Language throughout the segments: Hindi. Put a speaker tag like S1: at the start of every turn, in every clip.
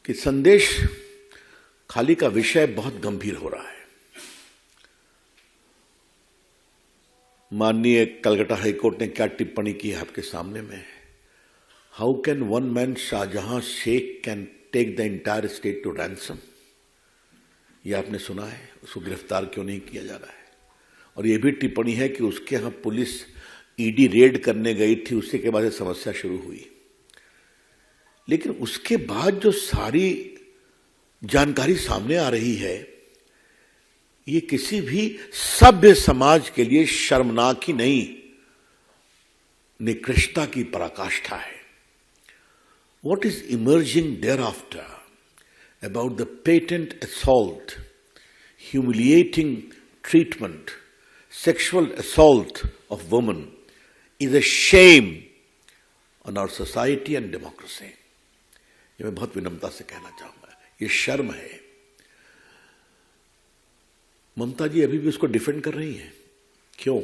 S1: कि संदेश खाली का विषय बहुत गंभीर हो रहा है। माननीय कलकत्ता हाईकोर्ट ने क्या टिप्पणी की है आपके सामने में। How can one man Shahjahan Sheikh can take the entire state to ransom. यह आपने सुना है। उसको गिरफ्तार क्यों नहीं किया जा रहा है। और यह भी टिप्पणी है कि उसके यहां पुलिस ईडी रेड करने गई थी, उसी के बाद समस्या शुरू हुई। लेकिन उसके बाद जो सारी जानकारी सामने आ रही है, ये किसी भी सभ्य समाज के लिए शर्मनाक ही नहीं, निकृष्टता की पराकाष्ठा है। What is emerging thereafter about the patent assault, humiliating treatment, sexual assault of women is a shame on our society and democracy. ये मैं बहुत विनम्रता से कहना चाहूंगा, ये शर्म है। ममता जी अभी भी उसको डिफेंड कर रही हैं। क्यों?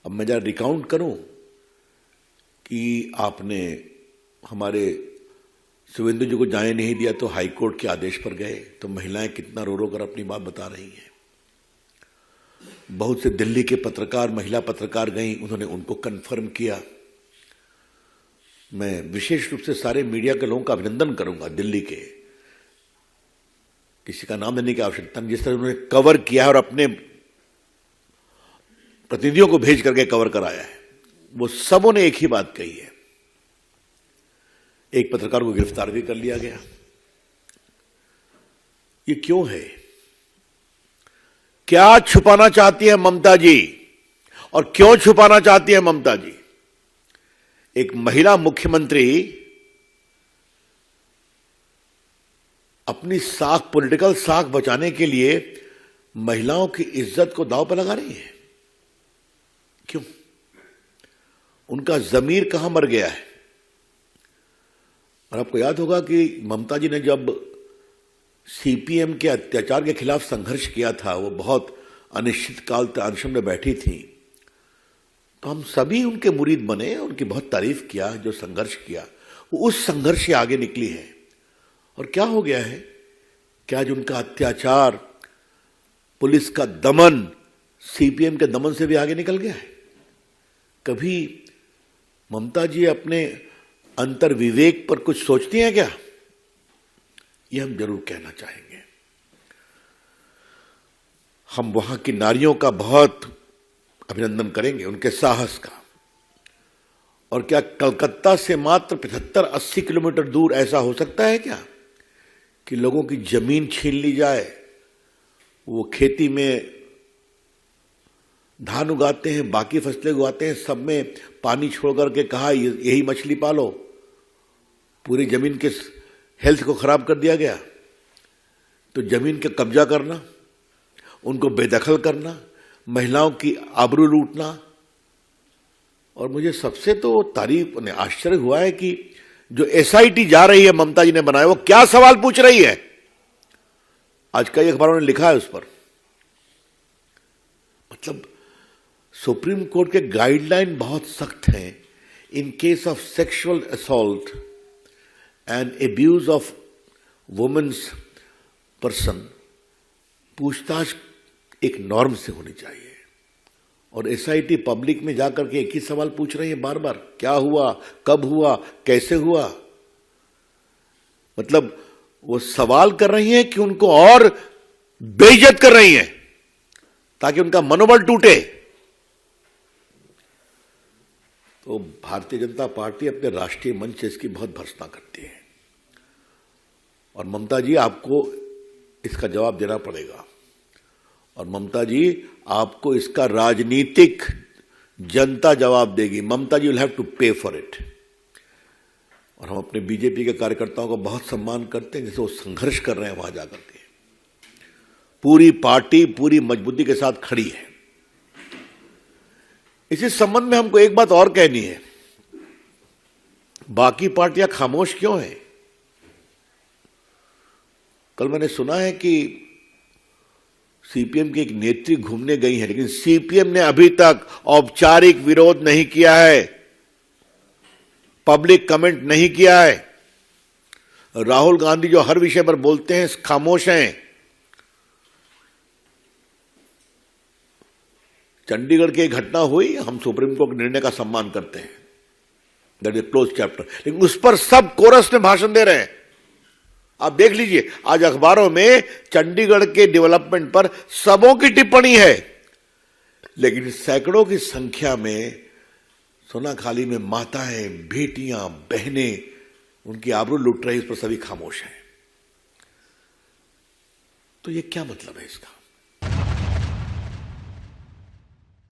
S1: अब मैं जरा रिकाउंट करूं कि आपने हमारे सुवेंदु जी को जाने नहीं दिया तो हाईकोर्ट के आदेश पर गए, तो महिलाएं कितना रो रो कर अपनी बात बता रही हैं। बहुत से दिल्ली के पत्रकार, महिला पत्रकार गई, उन्होंने उनको कन्फर्म किया। मैं विशेष रूप से सारे मीडिया के लोगों का अभिनंदन करूंगा, दिल्ली के, किसी का नाम लेने की आवश्यकता नहीं, जिस तरह उन्होंने कवर किया है और अपने प्रतिनिधियों को भेज करके कवर कराया है। वो सबों ने एक ही बात कही है। एक पत्रकार को गिरफ्तार भी कर लिया गया। ये क्यों है? क्या छुपाना चाहती है ममता जी, और क्यों छुपाना चाहती है ममता जी? एक महिला मुख्यमंत्री अपनी साख, पॉलिटिकल साख बचाने के लिए महिलाओं की इज्जत को दांव पर लगा रही है। क्यों? उनका जमीर कहां मर गया है? और आपको याद होगा कि ममता जी ने जब सीपीएम के अत्याचार के खिलाफ संघर्ष किया था, वो बहुत अनिश्चित काल तक अनशन में बैठी थी, तो हम सभी उनके मुरीद बने, उनकी बहुत तारीफ किया। जो संघर्ष किया वो उस संघर्ष से आगे निकली है। और क्या हो गया है कि आज उनका अत्याचार, पुलिस का दमन सीपीएम के दमन से भी आगे निकल गया है। कभी ममता जी अपने अंतर विवेक पर कुछ सोचती हैं क्या? यह हम जरूर कहना चाहेंगे। हम वहां की नारियों का बहुत अभिनंदन करेंगे, उनके साहस का। और क्या कलकत्ता से मात्र 75-80 किलोमीटर दूर ऐसा हो सकता है क्या कि लोगों की जमीन छीन ली जाए? वो खेती में धान उगाते हैं, बाकी फसलें उगाते हैं, सब में पानी छोड़ करके कहा यही मछली पालो। पूरी जमीन के हेल्थ को खराब कर दिया गया। तो जमीन का कब्जा करना, उनको बेदखल करना, महिलाओं की आबरू लूटना। और मुझे सबसे तो तारीफ ने आश्चर्य हुआ है कि जो एसआईटी जा रही है, ममता जी ने बनाया, वो क्या सवाल पूछ रही है। आज कई अखबारों ने लिखा है उस पर। मतलब सुप्रीम कोर्ट के गाइडलाइन बहुत सख्त हैं। In case of sexual assault and abuse of women's person, पूछताछ एक नॉर्म से होनी चाहिए। और एसआईटी पब्लिक में जाकर के एक ही सवाल पूछ रही है बार बार, क्या हुआ, कब हुआ, कैसे हुआ। मतलब वो सवाल कर रही हैं कि उनको और बेइज्जत कर रही हैं ताकि उनका मनोबल टूटे। तो भारतीय जनता पार्टी अपने राष्ट्रीय मंच से इसकी बहुत भर्त्सना करती है। और ममता जी, आपको इसका जवाब देना पड़ेगा। और ममता जी, आपको इसका राजनीतिक जनता जवाब देगी। ममता जी विल हैव टू पे फॉर इट। और हम अपने बीजेपी के कार्यकर्ताओं का बहुत सम्मान करते हैं, जैसे वो संघर्ष कर रहे हैं वहां जाकर के। पूरी पार्टी पूरी मजबूती के साथ खड़ी है। इसी संबंध में हमको एक बात और कहनी है, बाकी पार्टियां खामोश क्यों हैं? कल मैंने सुना है कि सीपीएम की एक नेत्री घूमने गई है, लेकिन सीपीएम ने अभी तक औपचारिक विरोध नहीं किया है, पब्लिक कमेंट नहीं किया है। राहुल गांधी जो हर विषय पर बोलते हैं खामोश हैं। चंडीगढ़ की घटना हुई, हम सुप्रीम कोर्ट निर्णय का सम्मान करते हैं, दैट इज क्लोज चैप्टर, लेकिन उस पर सब कोरस में भाषण दे रहे हैं। आप देख लीजिए आज अखबारों में चंडीगढ़ के डेवलपमेंट पर सबों की टिप्पणी है, लेकिन सैकड़ों की संख्या में सोनाखाली में माताएं, बेटियां, बहनें उनकी आबरू लूट रही, इस पर सभी खामोश हैं। तो ये क्या मतलब है इसका?